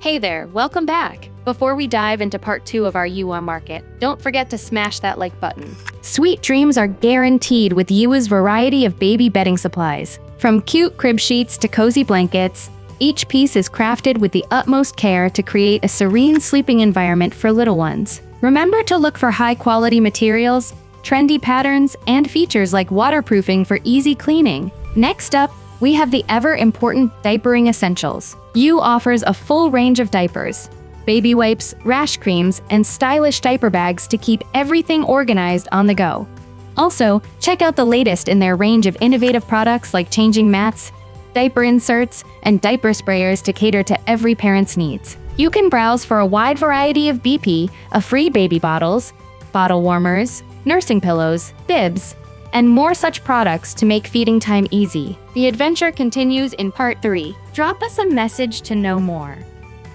Hey there, welcome back. Before we dive into part 2 of our Yiwu market, don't forget to smash that like button. Sweet dreams are guaranteed with Yiwu's variety of baby bedding supplies. From cute crib sheets to cozy blankets, each piece is crafted with the utmost care to create a serene sleeping environment for little ones. Remember to look for high-quality materials, trendy patterns, and features like waterproofing for easy cleaning. Next up, we have the ever-important diapering essentials. Yiwu offers a full range of diapers, baby wipes, rash creams, and stylish diaper bags to keep everything organized on the go. Also, check out the latest in their range of innovative products like changing mats, diaper inserts, and diaper sprayers to cater to every parent's needs. You can browse for a wide variety of free baby bottles, bottle warmers, nursing pillows, bibs, and more such products to make feeding time easy. The adventure continues in part 3. Drop us a message to know more.